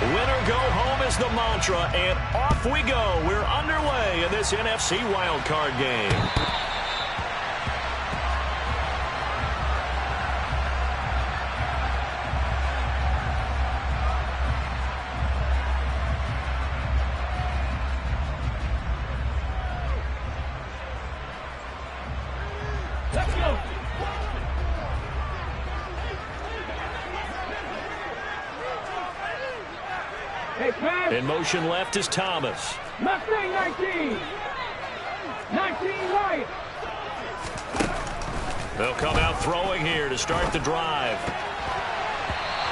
Winner go home is the mantra, and off we go. We're underway in this NFC wildcard game. Let's go. In motion left is Thomas. Mustang 19. 19 right. They'll come out throwing here to start the drive.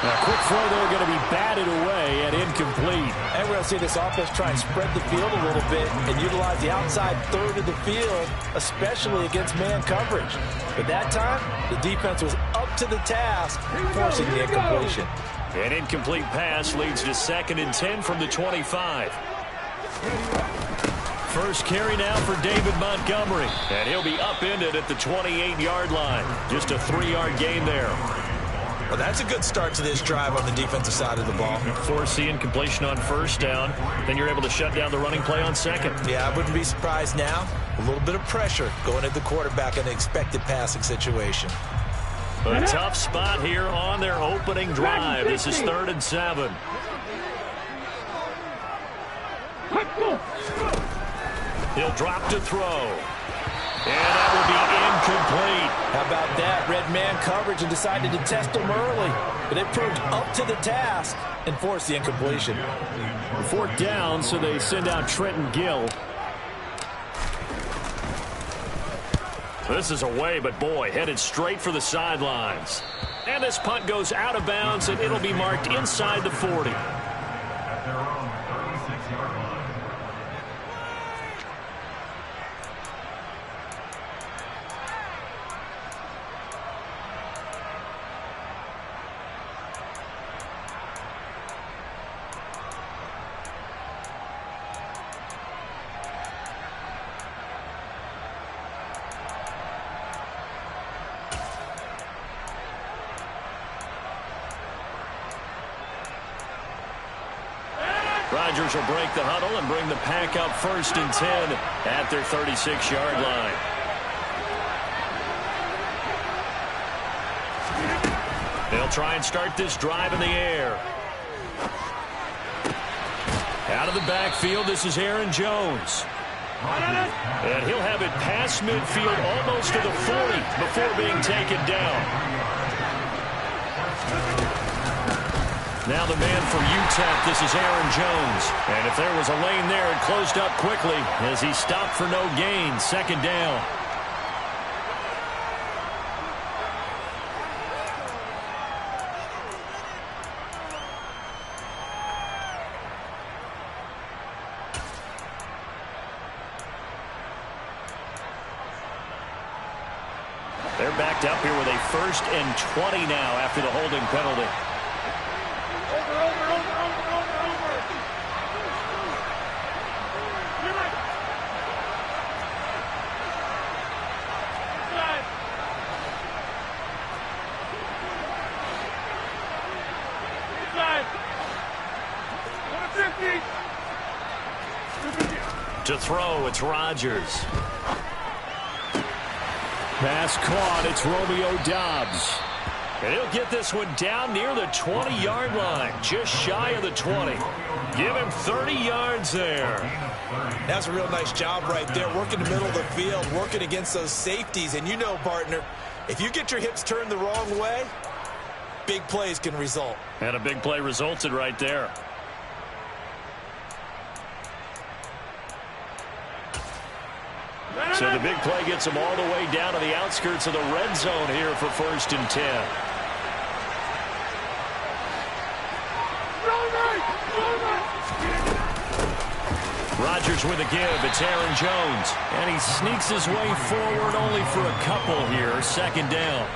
A quick throw there going to be batted away and incomplete. And we're going to see this offense try and spread the field a little bit and utilize the outside third of the field, especially against man coverage. But that time, the defense was up to the task, forcing the incompletion. An incomplete pass leads to 2nd and 10 from the 25. First carry now for David Montgomery. And he'll be upended at the 28-yard line. Just a 3-yard gain there. Well, that's a good start to this drive on the defensive side of the ball. Force the incompletion on first down. Then you're able to shut down the running play on second. Yeah, I wouldn't be surprised now. A little bit of pressure going at the quarterback in an expected passing situation. A tough spot here on their opening drive. This is 3rd and 7. He'll drop to throw. And that will be incomplete. How about that? Red man coverage and decided to test him early. But it proved up to the task and forced the incompletion. 4th down, so they send out Trenton Gill. This is away, but boy, headed straight for the sidelines. And this punt goes out of bounds, and it'll be marked inside the 40. Rodgers will break the huddle and bring the pack up 1st and 10 at their 36-yard line. They'll try and start this drive in the air. Out of the backfield, this is Aaron Jones. And he'll have it past midfield almost to the 40 before being taken down. Now the man for UTEP, this is Aaron Jones. And if there was a lane there, it closed up quickly as he stopped for no gain. 2nd down. They're backed up here with a 1st and 20 now after the holding penalty. To throw, it's Rodgers. Pass caught, it's Romeo Doubs. And he'll get this one down near the 20-yard line, just shy of the 20. Give him 30 yards there. That's a real nice job right there, working the middle of the field, working against those safeties. And you know, partner, if you get your hips turned the wrong way, big plays can result. And a big play resulted right there. So the big play gets them all the way down to the outskirts of the red zone here for 1st and 10. Rodgers with a give. It's Aaron Jones. And he sneaks his way forward only for a couple here. 2nd down.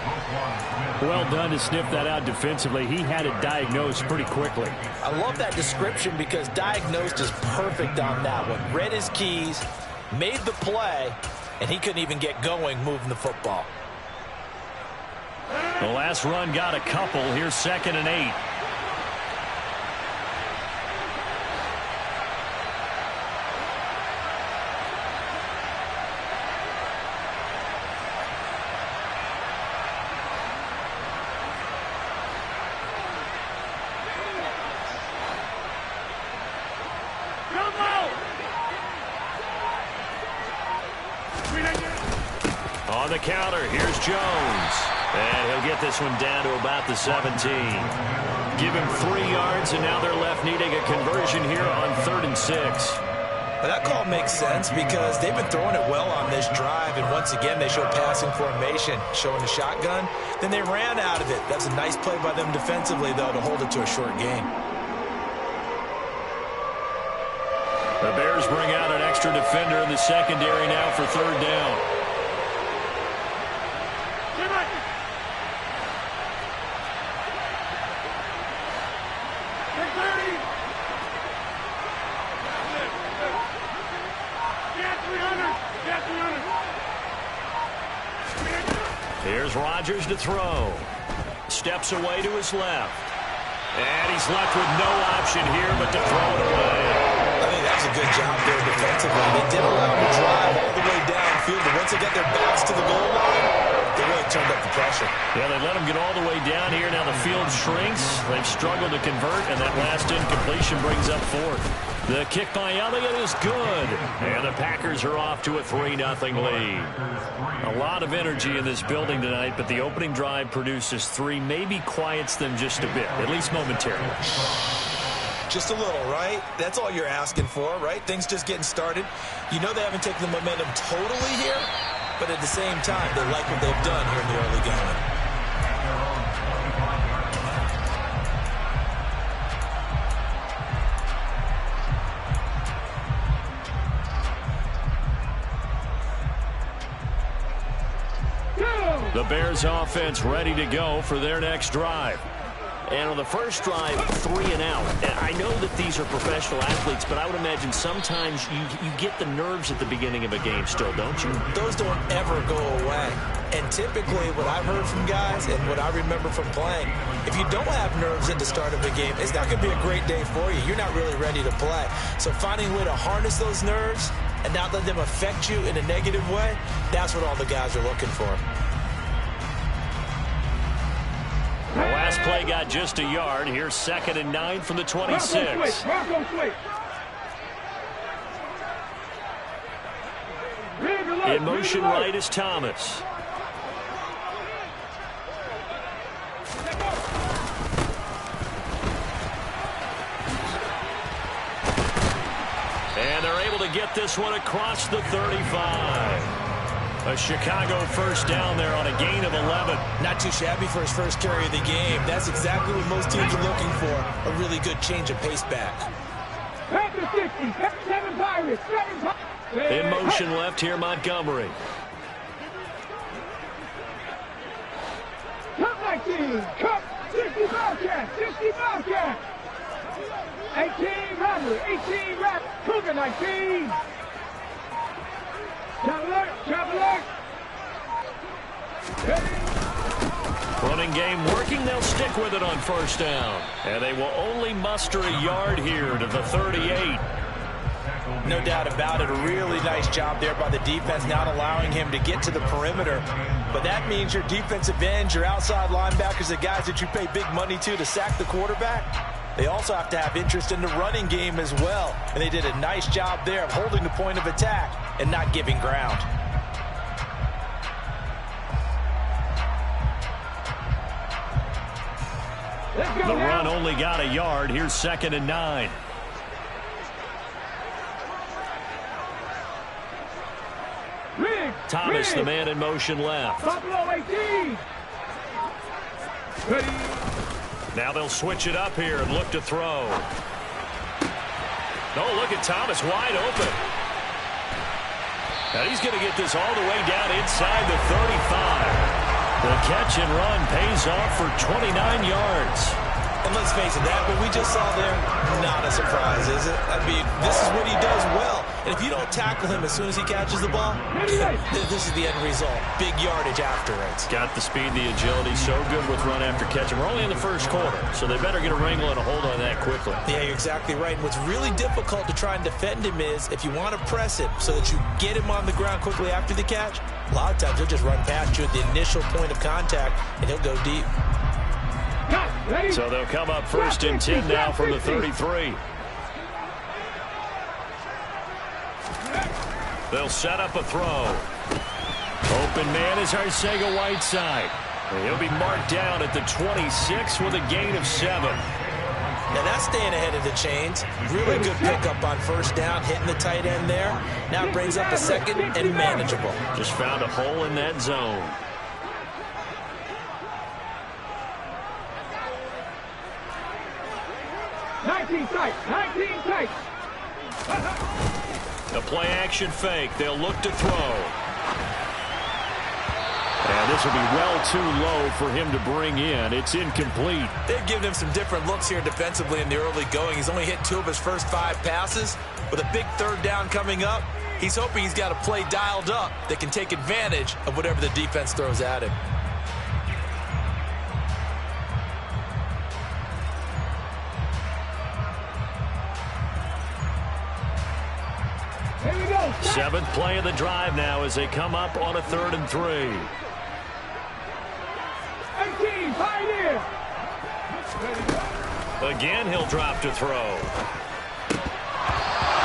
Well done to sniff that out defensively. He had it diagnosed pretty quickly. I love that description because diagnosed is perfect on that one. Read his keys, made the play, and he couldn't even get going moving the football. The last run got a couple. Here's 2nd and 8. counter. Here's Jones. And he'll get this one down to about the 17. Give him 3 yards, and now they're left needing a conversion here on 3rd and 6. Well, that call makes sense because they've been throwing it well on this drive, and once again they show passing formation, showing the shotgun. Then they ran out of it. That's a nice play by them defensively, though, to hold it to a short gain. The Bears bring out an extra defender in the secondary now for 3rd down. Here's Rodgers to throw. Steps away to his left. And he's left with no option here but to throw it away. I think that's a good job there defensively. They did allow him to drive all the way downfield, but once they got their backs to the goal line, they really turned up the pressure. Yeah, they let him get all the way down here. Now the field shrinks. They've struggled to convert, and that last incompletion brings up 4th. The kick by Elliott is good. And the Packers are off to a 3-0 lead. A lot of energy in this building tonight, but the opening drive produces 3, maybe quiets them just a bit, at least momentarily. Just a little, right? That's all you're asking for, right? Things just getting started. You know they haven't taken the momentum totally here, but at the same time, they like what they've done here in the early going. The Bears offense ready to go for their next drive. And on the first drive, 3 and out. And I know that these are professional athletes, but I would imagine sometimes you get the nerves at the beginning of a game still, don't you? Those don't ever go away. And typically what I've heard from guys and what I remember from playing, if you don't have nerves at the start of a game, it's not going to be a great day for you. You're not really ready to play. So finding a way to harness those nerves and not let them affect you in a negative way, that's what all the guys are looking for. The last play got just a yard. Here's 2nd and 9 from the 26. In motion right is Thomas. And they're able to get this one across the 35. A Chicago first down there on a gain of 11. Not too shabby for his first carry of the game. That's exactly what most teams are looking for. A really good change of pace back. In motion left here, Montgomery. Cup 19, Cup 60 Bobcat, 60 Bobcat. 18 Rattler, 18 Rattler, Cougar 19. Traveler. Running game working. They'll stick with it on first down. And they will only muster a yard here to the 38. No doubt about it. A really nice job there by the defense, not allowing him to get to the perimeter. But that means your defensive ends, your outside linebackers, the guys that you pay big money to sack the quarterback, they also have to have interest in the running game as well. And they did a nice job there of holding the point of attack and not giving ground. The run only got a yard. Here's 2nd and 9. Thomas, the man in motion left. Buffalo 18. Ready. Now they'll switch it up here and look to throw. Oh, look at Thomas wide open. And he's going to get this all the way down inside the 35. The catch and run pays off for 29 yards. And let's face it, that what we just saw there, not a surprise, is it? I mean, this is what he does well. And if you don't tackle him as soon as he catches the ball, this is the end result. Big yardage afterwards. Got the speed, the agility, so good with run after catch. And we're only in the first quarter, so they better get a wrangle and a hold on that quickly. Yeah, you're exactly right. And what's really difficult to try and defend him is if you want to press him so that you get him on the ground quickly after the catch, a lot of times he'll just run past you at the initial point of contact, and he'll go deep. So they'll come up 1st and 10 now from the 33. They'll set up a throw. Open man is Arcega-Whiteside. He'll be marked down at the 26 with a gain of 7. Now that's staying ahead of the chains. Really good pickup on first down, hitting the tight end there. Now it brings up a second and manageable. Just found a hole in that zone. A play-action fake. They'll look to throw. And this will be well too low for him to bring in. It's incomplete. They've given him some different looks here defensively in the early going. He's only hit 2 of his first 5 passes. With a big third down coming up, he's hoping he's got a play dialed up that can take advantage of whatever the defense throws at him. Here we go. 7th play of the drive now as they come up on a 3rd and 3. 18, Pioneer. Again, he'll drop to throw.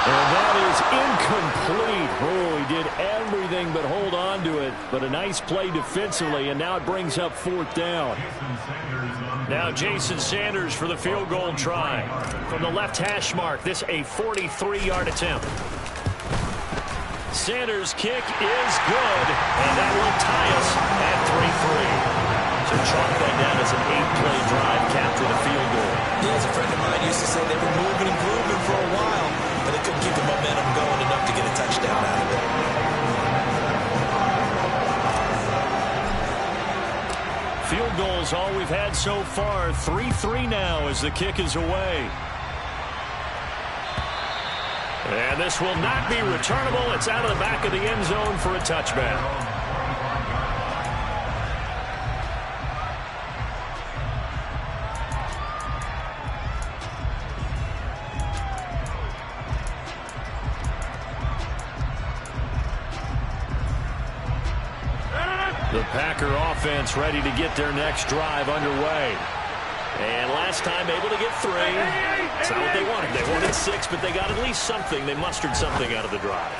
And that is incomplete. Oh, he did everything but hold on to it. But a nice play defensively, and now it brings up 4th down. Now Jason Sanders for the field goal try. From the left hash mark, this a 43-yard attempt. Sanders' kick is good, and that will tie us at 3-3. So chalk that down as an 8-play drive capture the field goal. Yeah, as a friend of mine used to say, they were moving and grooving for a while, but they couldn't keep the momentum going enough to get a touchdown out of it. Field goals all we've had so far. 3-3 now as the kick is away. And this will not be returnable. It's out of the back of the end zone for a touchback. The Packer offense ready to get their next drive underway. And last time able to get 3. It's not what they wanted. They wanted 6, but they got at least something. They mustered something out of the drive.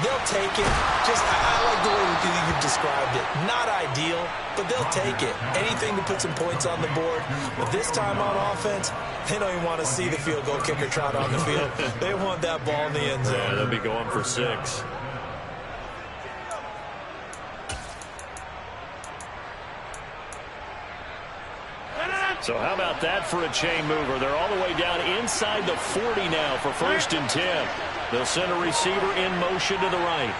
They'll take it. I like the way you've described it. Not ideal, but they'll take it. Anything to put some points on the board. But this time on offense, they don't even want to see the field goal kicker trot on the field. They want that ball in the end zone. Yeah, they'll be going for 6. So how about that for a chain mover? They're all the way down inside the 40 now for 1st and 10. They'll send a receiver in motion to the right.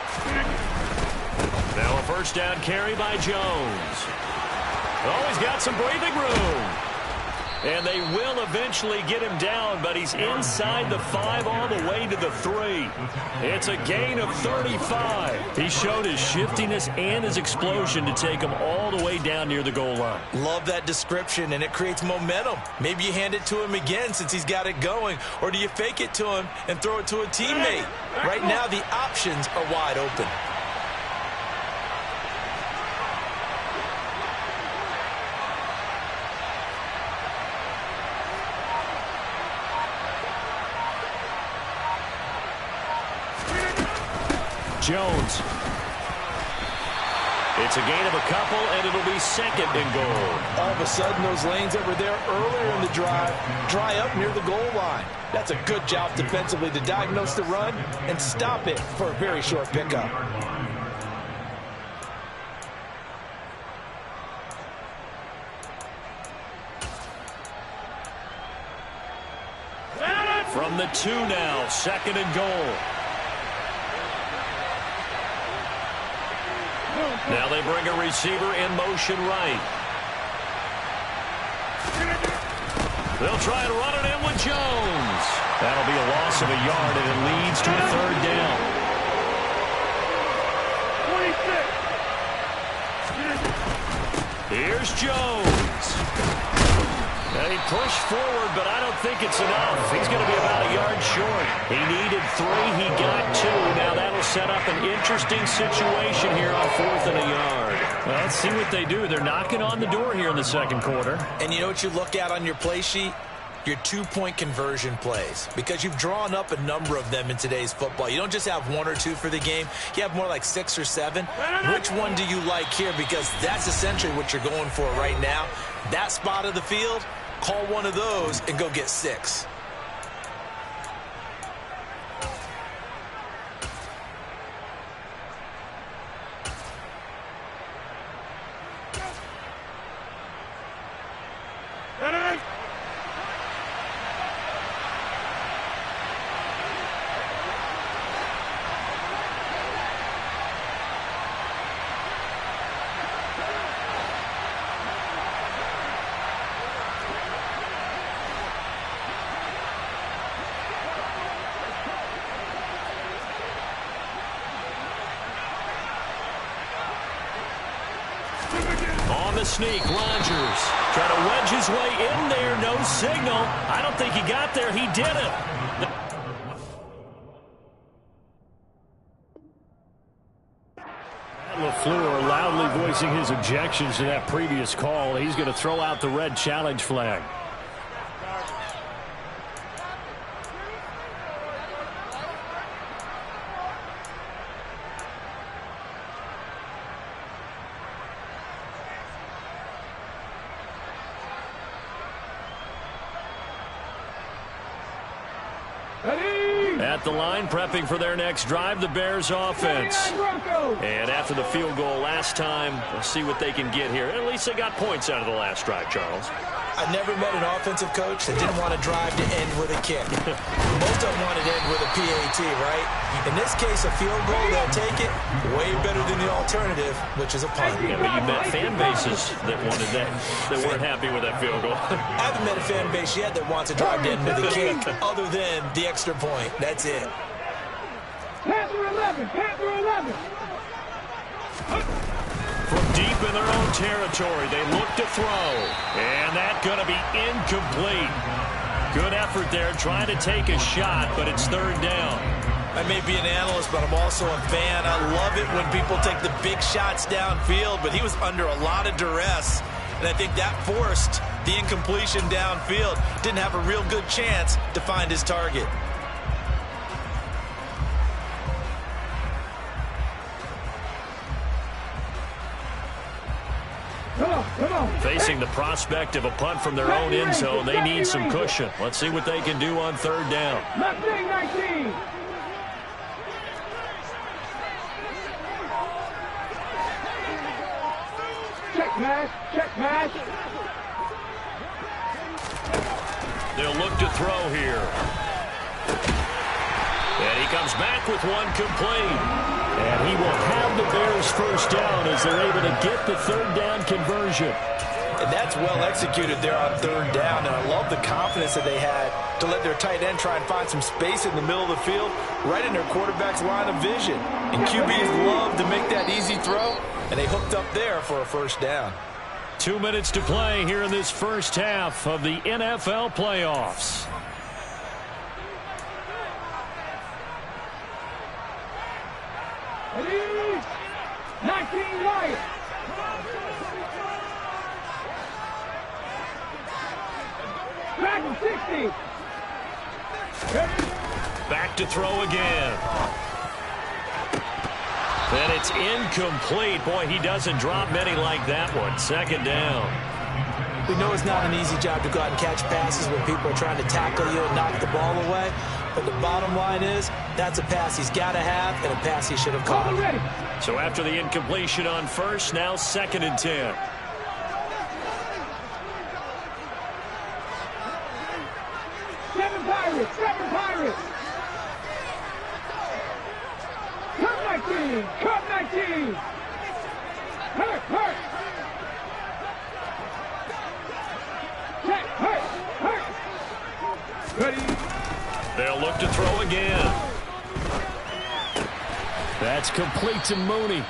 Now a 1st down carry by Jones. Oh, he's got some breathing room. And they will eventually get him down, but he's inside the 5 all the way to the 3. It's a gain of 35. He showed his shiftiness and his explosion to take him all the way down near the goal line. Love that description, and it creates momentum. Maybe you hand it to him again since he's got it going, or do you fake it to him and throw it to a teammate? Right now, the options are wide open. Jones. It's a gain of a couple, and it'll be 2nd and goal. All of a sudden, those lanes that were there earlier in the drive dry up near the goal line. That's a good job defensively to diagnose the run and stop it for a very short pickup. From the 2 now, 2nd and goal. Now they bring a receiver in motion right. They'll try and run it in with Jones. That'll be a loss of a yard, and it leads to a 3rd down. 26. Here's Jones. And he pushed forward, but I don't think it's enough. He's going to be about a yard short. He needed 3. He got 2. Now that'll set up an interesting situation here on 4th and a yard. Well, let's see what they do. They're knocking on the door here in the 2nd quarter. And you know what you look at on your play sheet? your two-point conversion plays, because you've drawn up a number of them in today's football. You don't just have one or two for the game. You have more like 6 or 7. Which one do you like here? Because that's essentially what you're going for right now. That spot of the field, call one of those and go get 6. On the sneak, Rodgers trying to wedge his way in there. No signal. I don't think he got there. He didn't. LaFleur loudly voicing his objections to that previous call. He's going to throw out the red challenge flag. At the line, prepping for their next drive, the Bears offense. And after the field goal last time, we'll see what they can get here. At least they got points out of the last drive, Charles. I never met an offensive coach that didn't want to drive to end with a kick. Most of them want to end with a PAT, right? In this case, a field goal, they'll take it way better than the alternative, which is a punt. Yeah, but you met fan bases that wanted that weren't happy with that field goal. I haven't met a fan base yet that wants to drive to end with a kick other than the extra point. That's it. Panther 11, Panther 11. From deep in their own territory, they look to throw. And that's going to be incomplete. Good effort there, trying to take a shot, but it's third down. I may be an analyst, but I'm also a fan. I love it when people take the big shots downfield, but he was under a lot of duress, and I think that forced the incompletion downfield. Didn't have a real good chance to find his target. Come on. Facing the prospect of a punt from their own end zone, they need some cushion. Let's see what they can do on third down. Left wing 19. Check pass. They'll look to throw here. And he comes back with one complete. And he will have the Bears first down as they're able to get the third down conversion. And that's well executed there on third down. And I love the confidence that they had to let their tight end try and find some space in the middle of the field, right in their quarterback's line of vision. And QBs love to make that easy throw, and they hooked up there for a first down. 2 minutes to play here in this first half of the NFL playoffs. Ready? 19 right. Back 60. Back to throw again. And it's incomplete. Boy, he doesn't drop many like that one. Second down. We know it's not an easy job to go out and catch passes when people are trying to tackle you and knock the ball away. But the bottom line is, that's a pass he's got to have and a pass he should have caught. So after the incompletion on first, now 2nd and 10. Seven Pirates. Cut 19. Hurt. Check, hurt. Ready. They'll look to throw again. That's complete to Mooney.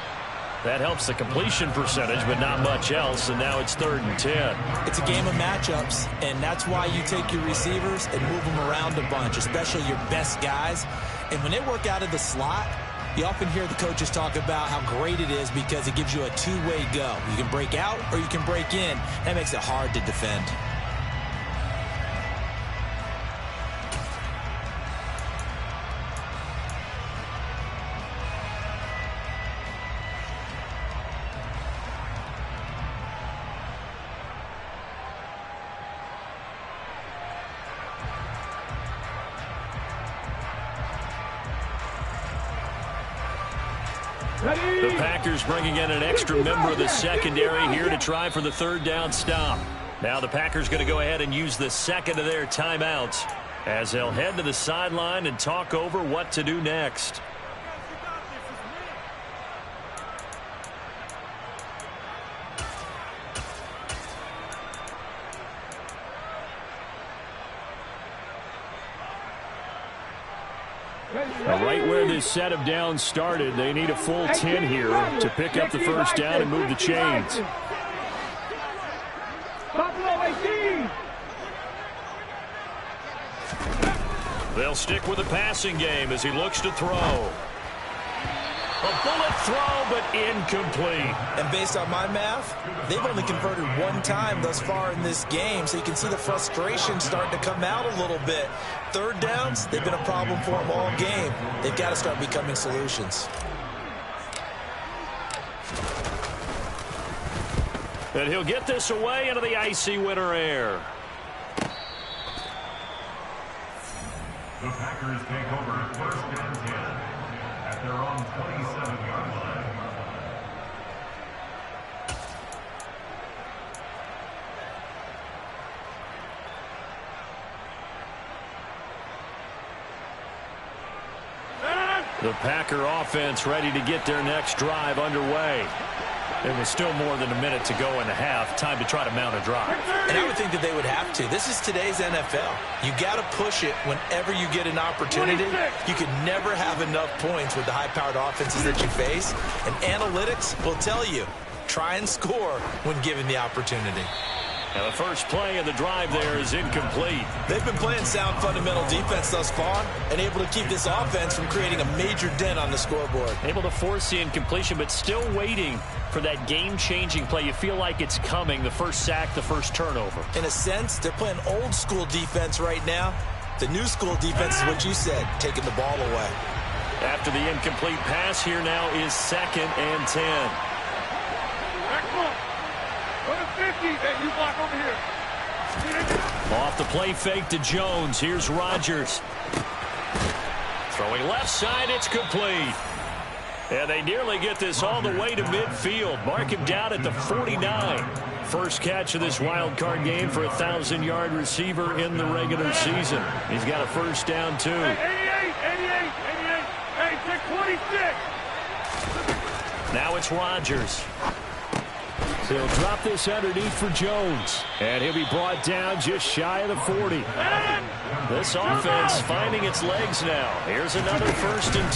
That helps the completion percentage, but not much else, and now it's 3rd and 10. It's a game of matchups, and that's why you take your receivers and move them around a bunch, especially your best guys. And when they work out of the slot, you often hear the coaches talk about how great it is because it gives you a two-way go. You can break out or you can break in. That makes it hard to defend. The Packers bringing in an extra member of the secondary here to try for the third down stop. Now the Packers going to go ahead and use the second of their timeouts as they'll head to the sideline and talk over what to do next. Right where this set of downs started, they need a full 10 here to pick up the first down and move the chains. They'll stick with the passing game as he looks to throw. A bullet throw, but incomplete. And based on my math, they've only converted one time thus far in this game, so you can see the frustration starting to come out a little bit. Third downs, they've been a problem for them all game. They've got to start becoming solutions. And he'll get this away into the icy winter air. The Packers take over first and 10 at their own 27-yard line. The Packer offense ready to get their next drive underway. There was still more than a minute to go in the half. Time to try to mount a drive. And I would think that they would have to. This is today's NFL. You got to push it whenever you get an opportunity. You can never have enough points with the high-powered offenses that you face. And analytics will tell you, try and score when given the opportunity. Now the first play of the drive there is incomplete. They've been playing sound fundamental defense thus far and able to keep this offense from creating a major dent on the scoreboard. Able to force the incompletion, but still waiting for that game-changing play. You feel like it's coming, the first sack, the first turnover. In a sense, they're playing old-school defense right now. The new-school defense is what you said, taking the ball away. After the incomplete pass, here now is 2nd and 10. You block over here. Off the play fake to Jones. Here's Rodgers. Throwing left side, it's complete. And they nearly get this all the way to midfield. Mark him down at the 49. First catch of this wild card game for a 1,000-yard receiver in the regular season. He's got a first down, too. 88. Hey, take 26. Now it's Rodgers. They'll drop this underneath for Jones. And he'll be brought down just shy of the 40. This offense finding its legs now. Here's another 1st and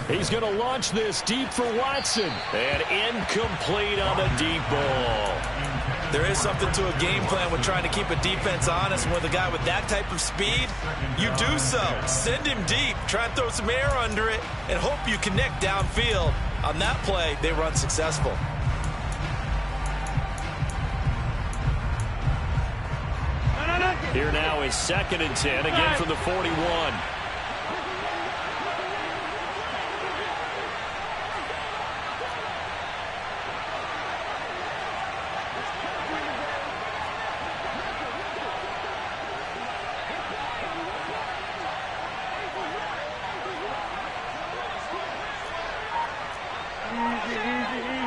10. He's going to launch this deep for Watson. And incomplete on the deep ball. There is something to a game plan with trying to keep a defense honest. With a guy with that type of speed, you do so. Send him deep, try and throw some air under it, and hope you connect downfield. On that play, they run successful. Here now is 2nd and 10, again from the 41.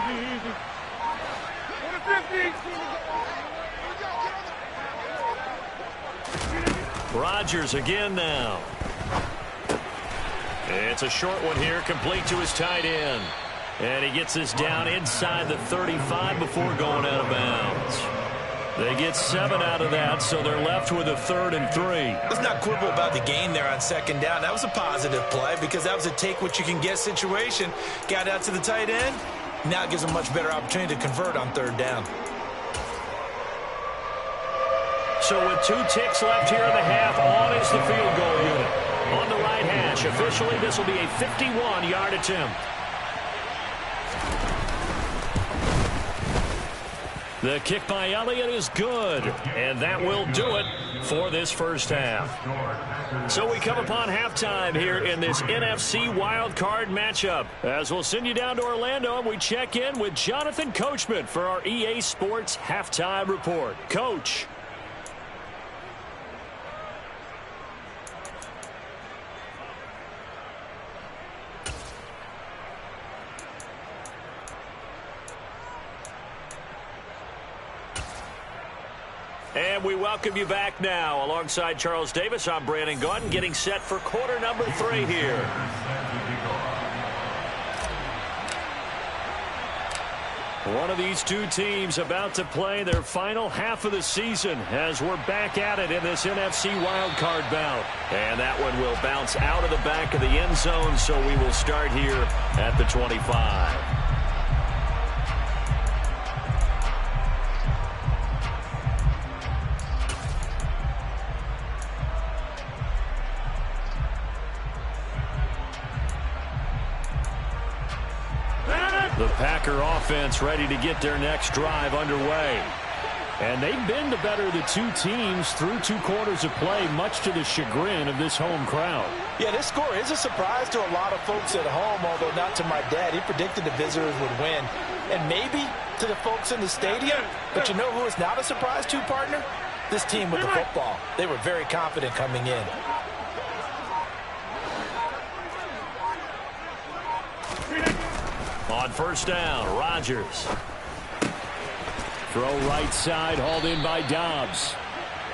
Easy. 50. Rodgers again now. It's a short one here, complete to his tight end. And he gets this down inside the 35 before going out of bounds. They get 7 out of that, so they're left with a 3rd and 3. Let's not quibble about the gain there on 2nd down. That was a positive play because that was a take-what-you-can-get situation. Got out to the tight end. Now it gives them a much better opportunity to convert on 3rd down. So with 2 ticks left here in the half, on is the field goal unit. On the right hash, officially this will be a 51-yard attempt. The kick by Elliott is good, and that will do it for this first half. So we come upon halftime here in this NFC wildcard matchup. As we'll send you down to Orlando, and we check in with Jonathan Coachman for our EA Sports Halftime Report. Coach. And we welcome you back now. Alongside Charles Davis, I'm Brandon Gaudin, getting set for quarter number 3 here. One of these two teams about to play their final half of the season as we're back at it in this NFC wildcard bout. And that one will bounce out of the back of the end zone, so we will start here at the 25. The Packer offense ready to get their next drive underway. And they've been the better of the two teams through 2 quarters of play, much to the chagrin of this home crowd. Yeah, this score is a surprise to a lot of folks at home, although not to my dad. He predicted the visitors would win. And maybe to the folks in the stadium. But you know who is not a surprise to, partner? This team with the football. They were very confident coming in. On first down, Rodgers. Throw right side, hauled in by Dobbs.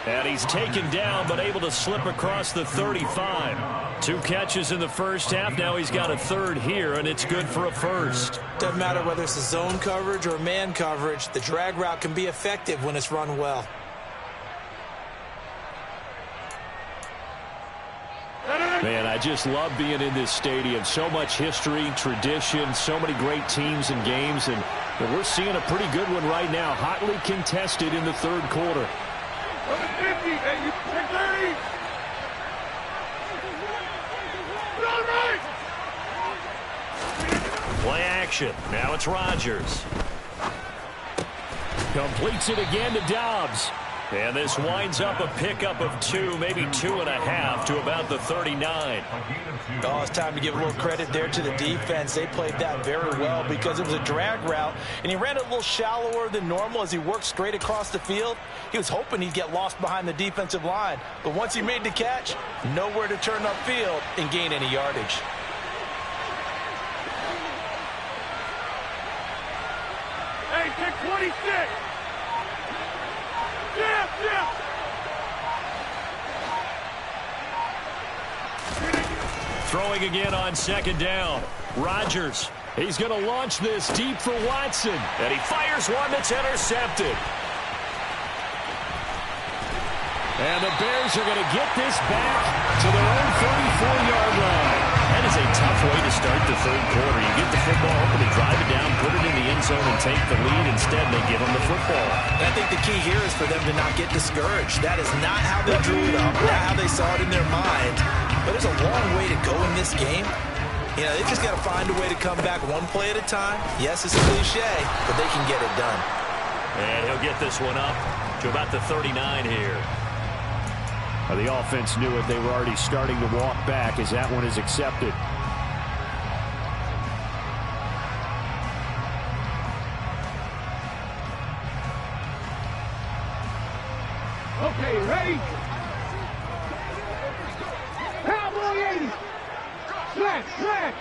And he's taken down, but able to slip across the 35. 2 catches in the first half. Now he's got a 3rd here, and it's good for a first. Doesn't matter whether it's a zone coverage or man coverage. The drag route can be effective when it's run well. Man, I just love being in this stadium. So much history, tradition, so many great teams and games. And we're seeing a pretty good one right now, hotly contested in the 3rd quarter. 50, 30. Play action. Now it's Rodgers. Completes it again to Dobbs. And this winds up a pickup of 2, maybe 2.5 to about the 39. Oh, it's time to give a little credit there to the defense. They played that very well because it was a drag route, and he ran it a little shallower than normal as he worked straight across the field. He was hoping he'd get lost behind the defensive line, but once he made the catch, nowhere to turn upfield and gain any yardage. Hey, pick 26. Yeah. Throwing again on second down. Rodgers. He's going to launch this deep for Watson. And he fires one that's intercepted. And the Bears are going to get this back to their own 34-yard line. That is a tough way to start the 3rd quarter. You get the football, hoping to drive it down, put it in the end zone, and take the lead. Instead, they give them the football. And I think the key here is for them to not get discouraged. That is not how they drew it up, not how they saw it in their mind. But there's a long way to go in this game. You know, they just got to find a way to come back one play at a time. Yes, it's a cliche, but they can get it done. And he'll get this one up to about the 39 here. The offense knew it. They were already starting to walk back as that one is accepted. Okay, ready? Cowboy 80. Slash.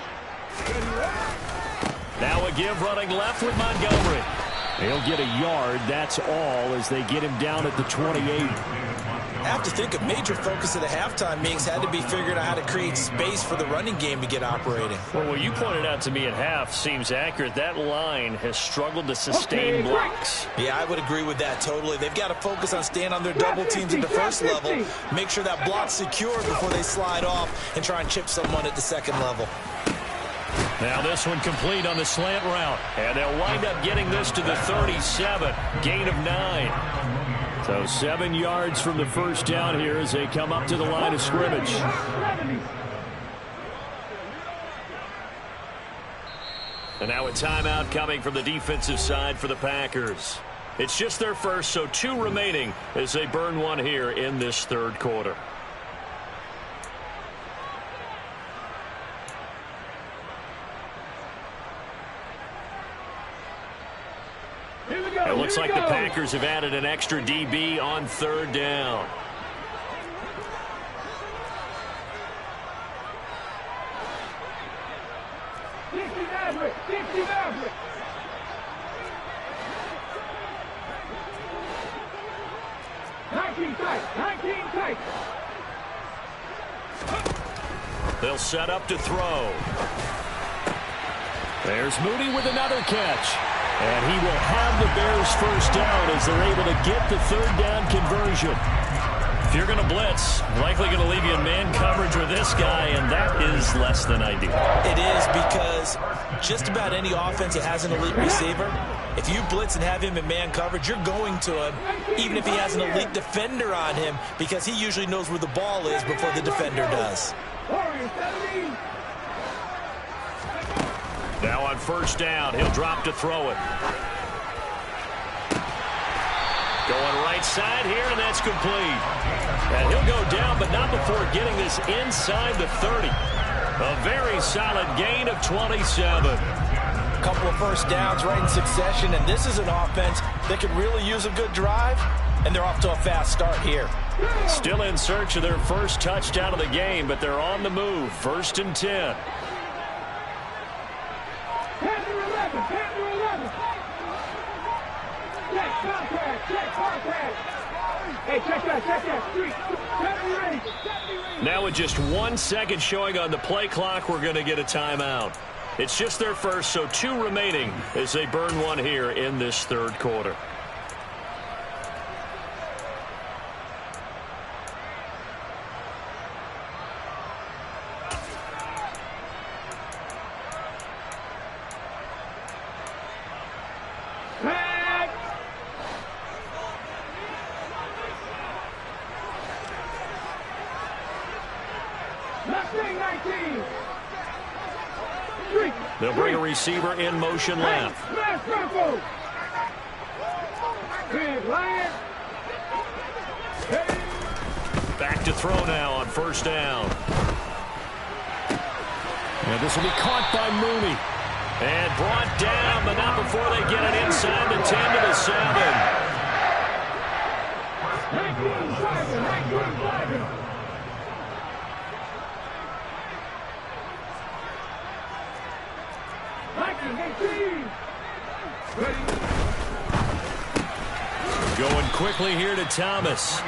Now a give running left with Montgomery. They'll get a yard. That's all as they get him down at the 28. I have to think a major focus of the halftime meetings had to be figuring out how to create space for the running game to get operating. Well, what you pointed out to me at half seems accurate. That line has struggled to sustain blocks. Yeah, I would agree with that totally. They've got to focus on staying on their double teams at the first level, make sure that block's secure before they slide off and try and chip someone at the second level. Now this one complete on the slant route. And they'll wind up getting this to the 37. Gain of 9. So 7 yards from the first down here as they come up to the line of scrimmage. And now a timeout coming from the defensive side for the Packers. It's just their first, so 2 remaining as they burn one here in this 3rd quarter. It looks like the Packers have added an extra DB on 3rd down. 19 tight. 19 tight. They'll set up to throw. There's Mooney with another catch. And he will have the Bears first down as they're able to get the third down conversion. If you're going to blitz, likely going to leave you in man coverage with this guy, and that is less than ideal. It is, because just about any offense that has an elite receiver, if you blitz and have him in man coverage, you're going to him, even if he has an elite defender on him, because he usually knows where the ball is before the defender does. Now on first down, he'll drop to throw it. Going right side here, and that's complete. And he'll go down, but not before getting this inside the 30. A very solid gain of 27. A couple of first downs right in succession, and this is an offense that could really use a good drive, and they're off to a fast start here. Still in search of their first touchdown of the game, but they're on the move. 1st and 10. Now with just 1 second showing on the play clock, we're going to get a timeout. It's just their first, so 2 remaining as they burn one here in this third quarter. They'll bring a receiver in motion left. Back to throw now on first down. And this will be caught by Mooney. And brought down, but not before they get it inside the 10 to the 7. Going quickly here to Thomas.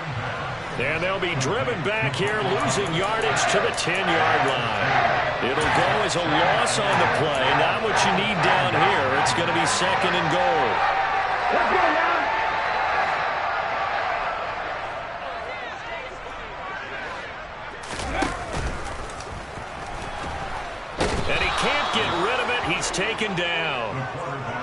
And they'll be driven back here, losing yardage to the 10-yard line. It'll go as a loss on the play. Not what you need down here. It's going to be 2nd and goal. Let's go now. And he can't get rid of it. He's taken down.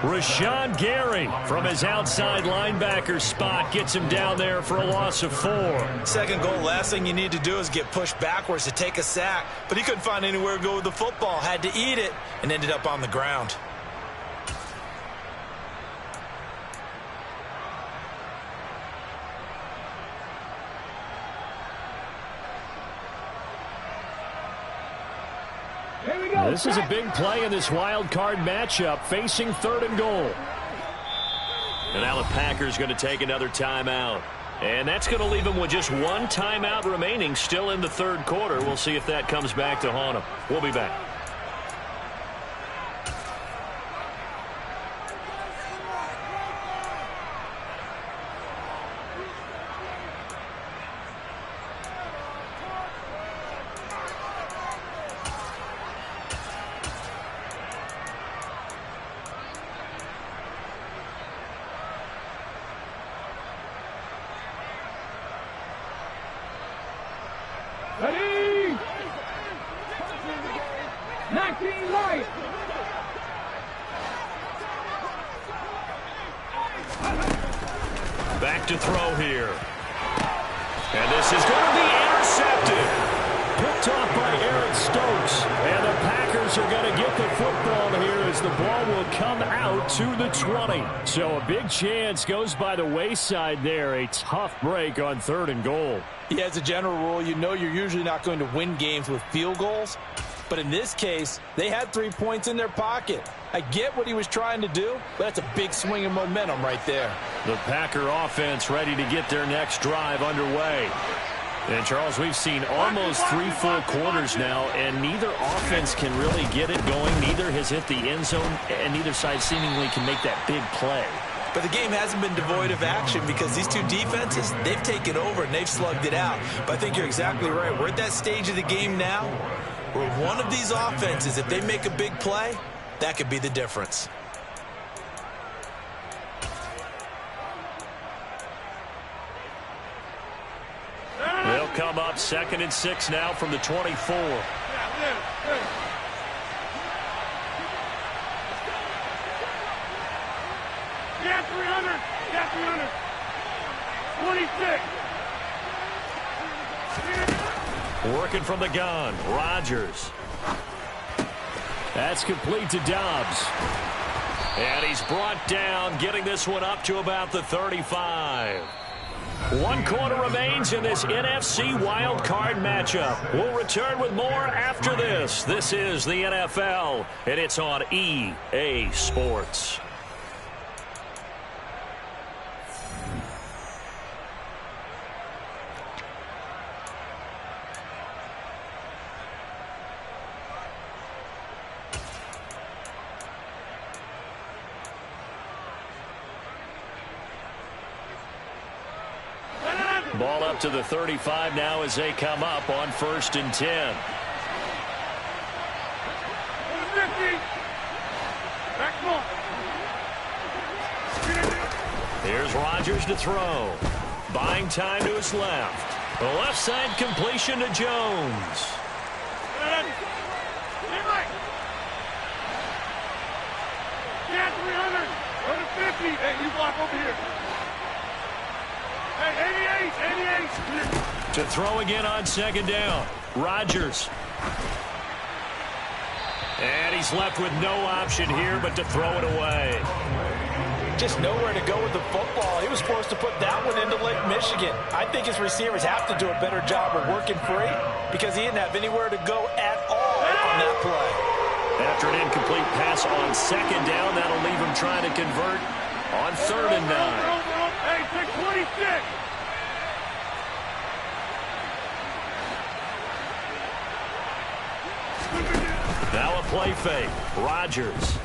Rashawn Gary from his outside linebacker spot gets him down there for a loss of 4. 2nd goal, last thing you need to do is get pushed backwards to take a sack. But he couldn't find anywhere to go with the football, had to eat it, and ended up on the ground. This is a big play in this wild card matchup, facing 3rd and goal. And now the Packers going to take another timeout. And that's going to leave them with just 1 timeout remaining still in the third quarter. We'll see if that comes back to haunt them. We'll be back. Ready? 19 light. Back to throw here. And this is going to be intercepted. Picked off by Aaron Stokes. And the Packers are going to get the football here as the ball will come out to the 20. So a big chance goes by the wayside there. A tough break on 3rd and goal. Yeah, as a general rule, you know you're usually not going to win games with field goals. But in this case, they had 3 points in their pocket. I get what he was trying to do, but that's a big swing of momentum right there. The Packer offense ready to get their next drive underway. And, Charles, we've seen almost 3 full quarters now, and neither offense can really get it going. Neither has hit the end zone, and neither side seemingly can make that big play. But the game hasn't been devoid of action because these two defenses, they've taken over and they've slugged it out. But I think you're exactly right. We're at that stage of the game now where one of these offenses, if they make a big play, that could be the difference. They'll come up 2nd and 6 now from the 24. Yeah, 300. Yeah, 300. 26. Working from the gun, Rodgers. That's complete to Dobbs. And he's brought down, getting this one up to about the 35. 1 quarter remains in this NFC wild card matchup. We'll return with more after this. This is the NFL, and it's on EA Sports. Ball up to the 35 now as they come up on 1st and 10. Here's Rodgers to throw. Buying time to his left. The left side completion to Jones. Yeah, 300. Go to 50. Hey, you block over here. Hey, 88. To throw again on 2nd down. Rodgers. And he's left with no option here but to throw it away. Just nowhere to go with the football. He was forced to put that one into Lake Michigan. I think his receivers have to do a better job of working free because he didn't have anywhere to go at all on that play. After an incomplete pass on 2nd down, that'll leave him trying to convert on 3rd and 9. Hey, 626. Now a play fake. Rodgers.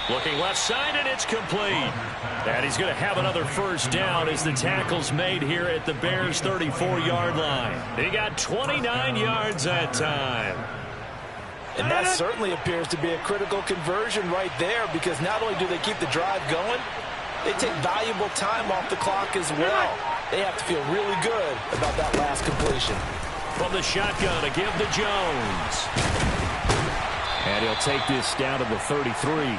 Looking left side, and it's complete. And he's going to have another 1st down as the tackle's made here at the Bears' 34-yard line. He got 29 yards that time. And that certainly appears to be a critical conversion right there because not only do they keep the drive going, they take valuable time off the clock as well. They have to feel really good about that last completion. From the shotgun, a give to Jones. And he'll take this down to the 33.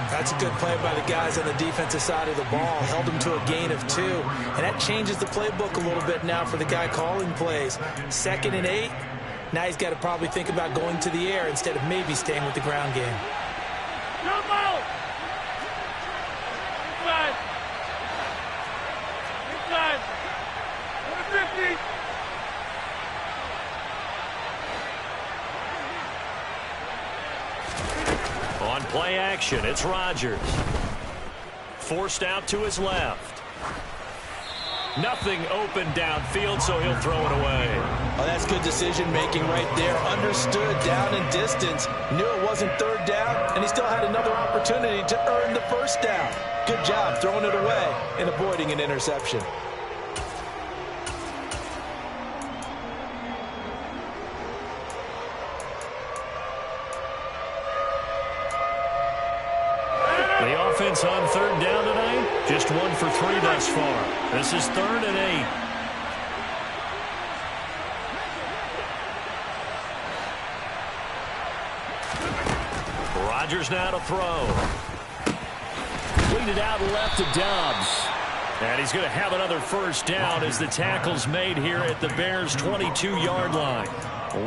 That's a good play by the guys on the defensive side of the ball. Held them to a gain of 2. And that changes the playbook a little bit now for the guy calling plays. 2nd and 8. Now he's got to probably think about going to the air instead of maybe staying with the ground game. Jump out. Inside. Inside. Go to 50. On play action, it's Rodgers. Forced out to his left. Nothing open downfield, so he'll throw it away. Oh, that's good decision-making right there. Understood down and distance. Knew it wasn't 3rd down, and he still had another opportunity to earn the 1st down. Good job throwing it away and avoiding an interception. The offense on 3rd down tonight, just 1 for 3 thus far. This is 3rd and 8. Rodgers now to throw. Completed out left to Dobbs. And he's going to have another 1st down as the tackle's made here at the Bears' 22-yard line.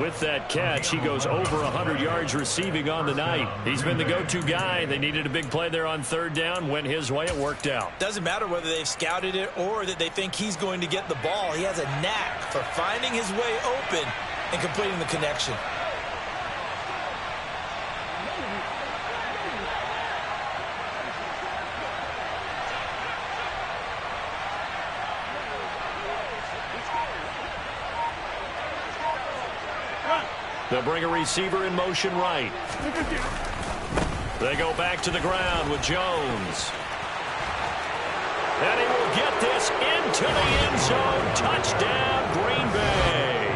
With that catch, he goes over 100 yards receiving on the night. He's been the go-to guy. They needed a big play there on 3rd down. Went his way. It worked out. Doesn't matter whether they've scouted it or that they think he's going to get the ball. He has a knack for finding his way open and completing the connection. They'll bring a receiver in motion right. They go back to the ground with Jones. And he will get this into the end zone. Touchdown, Green Bay.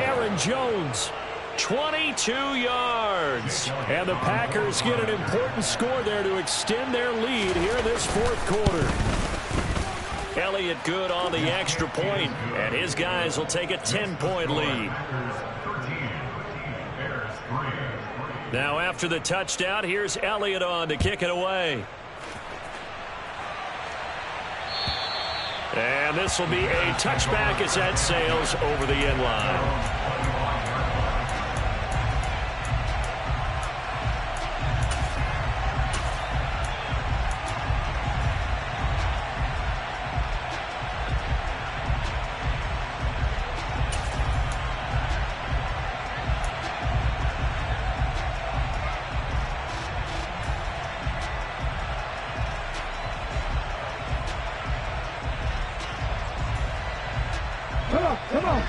Aaron Jones, 22 yards. And the Packers get an important score there to extend their lead here in this fourth quarter. Elliott good on the extra point, and his guys will take a 10-point lead. Now after the touchdown, here's Elliott on to kick it away. And this will be a touchback as that sails over the end line.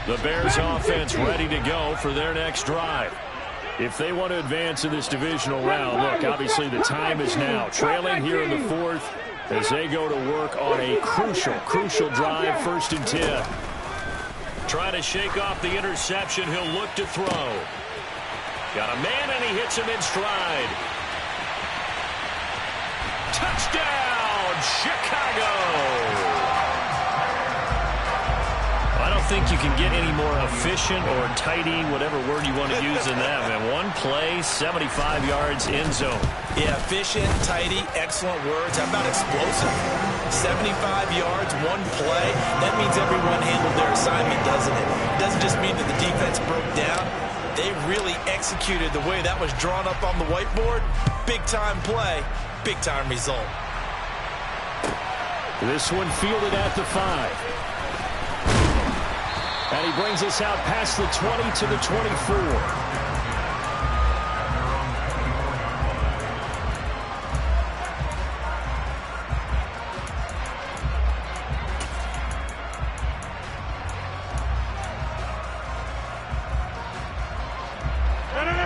The Bears offense ready to go for their next drive. If they want to advance in this divisional round, look, obviously the time is now. Trailing here in the fourth as they go to work on a crucial drive, 1st and 10. Trying to shake off the interception. He'll look to throw. Got a man, and he hits him in stride. Touchdown, Chicago! I don't think you can get any more efficient or tidy, whatever word you want to use in that, man. One play, 75 yards, end zone. Yeah, efficient, tidy, excellent words. How about explosive? 75 yards, one play. That means everyone handled their assignment, doesn't it? It doesn't just mean that the defense broke down. They really executed the way that was drawn up on the whiteboard. Big-time play, big-time result. This one fielded at the 5. And he brings us out past the 20 to the 24.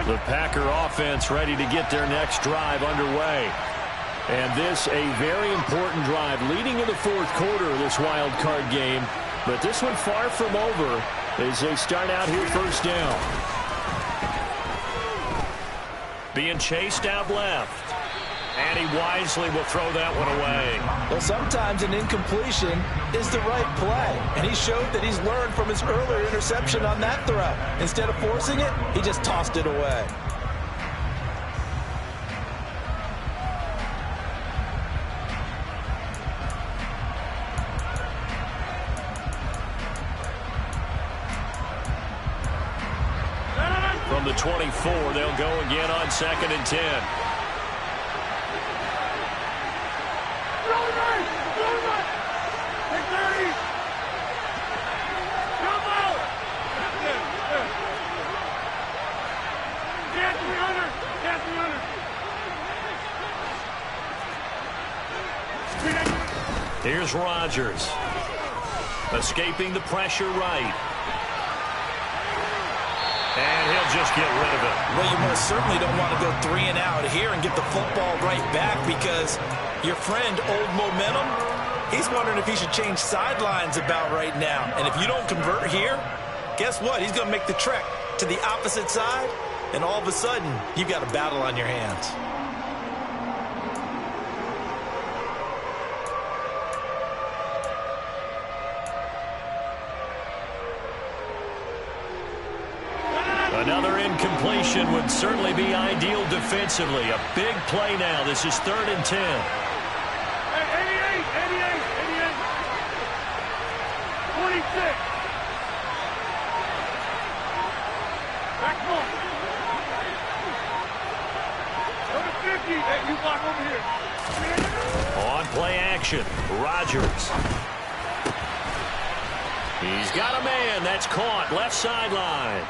The Packer offense ready to get their next drive underway. And this a very important drive leading in the fourth quarter of this wild card game. But this one far from over as they start out here 1st down. Being chased out left. And he wisely will throw that one away. Well, sometimes an incompletion is the right play. And he showed that he's learned from his earlier interception on that throw. Instead of forcing it, he just tossed it away. From the 24, they'll go again on 2nd and 10. Here's Rodgers. Escaping the pressure right. And he'll just get rid of it. Well, you most certainly don't want to go 3 and out here and get the football right back because your friend, Old Momentum, he's wondering if he should change sidelines about right now. And if you don't convert here, guess what? He's going to make the trek to the opposite side, and all of a sudden, you've got a battle on your hands. Another incompletion would certainly be ideal defensively. A big play now. This is 3rd and 10. 88, 88, 88. 46. Back one. Go to 50. Hey, you block over here. On play action, Rodgers. He's got a man. That's caught. Left sideline.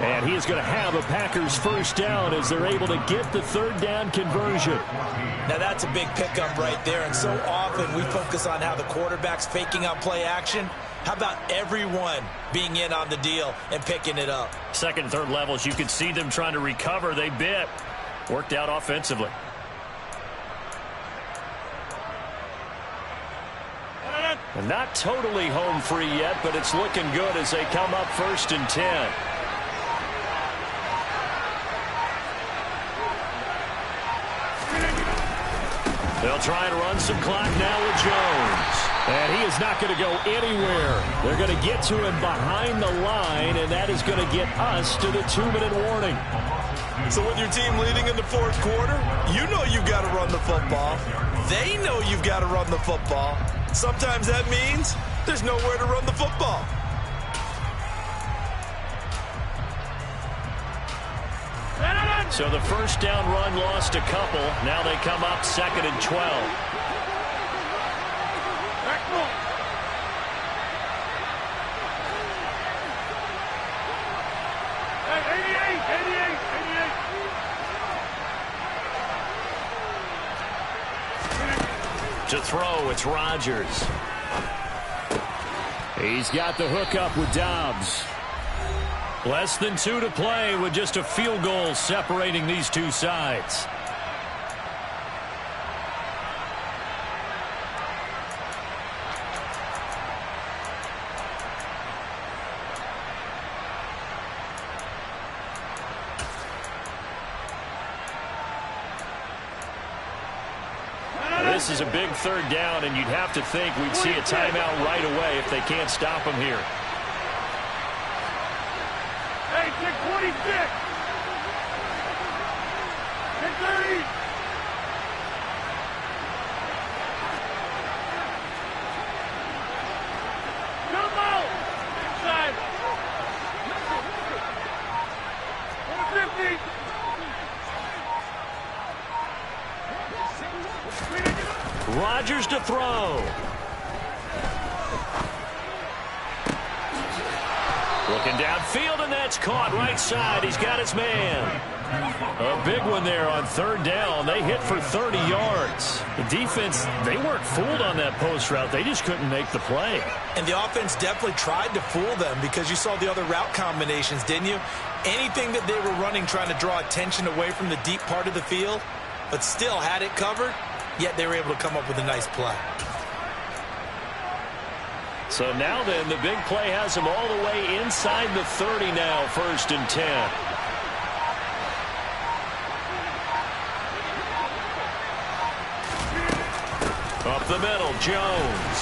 And he is going to have a Packers 1st down as they're able to get the 3rd down conversion. Now that's a big pickup right there, and so often we focus on how the quarterback's faking out play action. How about everyone being in on the deal and picking it up? 2nd, 3rd levels, you could see them trying to recover. They bit. Worked out offensively. And not totally home free yet, but it's looking good as they come up 1st and 10. They'll try and run some clock now with Jones. And he is not going to go anywhere. They're going to get to him behind the line, and that is going to get us to the 2-minute warning. So with your team leading in the 4th quarter, you know you've got to run the football. They know you've got to run the football. Sometimes that means there's nowhere to run the football. So the first down run lost a couple. Now they come up 2nd and 12. To throw, it's Rodgers. He's got the hook up with Dobbs. Less than 2 to play with just a field goal separating these two sides. This is a big 3rd down, and you'd have to think we'd see a timeout right away if they can't stop him here. Hey, 626. 630. Come out. Inside. 150. Rodgers to throw. Looking downfield, and that's caught right side. He's got his man. A big one there on 3rd down. They hit for 30 yards. The defense, they weren't fooled on that post route. They just couldn't make the play. And the offense definitely tried to fool them because you saw the other route combinations, didn't you? Anything that they were running trying to draw attention away from the deep part of the field, but still had it covered, yet they were able to come up with a nice play. So now then, the big play has them all the way inside the 30 now, 1st and 10. Up the middle, Jones.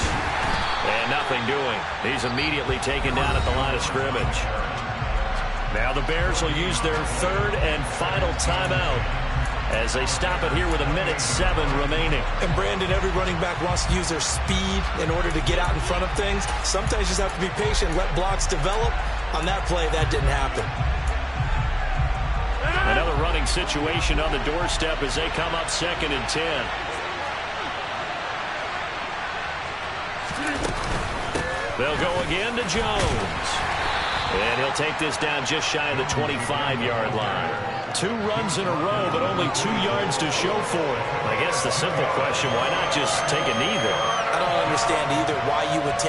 And nothing doing. He's immediately taken down at the line of scrimmage. Now the Bears will use their 3rd and final timeout as they stop it here with 1:07 remaining. And Brandon, every running back wants to use their speed in order to get out in front of things. Sometimes you just have to be patient, let blocks develop. On that play, that didn't happen. Another running situation on the doorstep as they come up 2nd and 10. They'll go again to Jones. And he'll take this down just shy of the 25-yard line. 2 runs in a row, but only 2 yards to show for it. I guess the simple question, why not just take a knee there? I don't understand either why you would take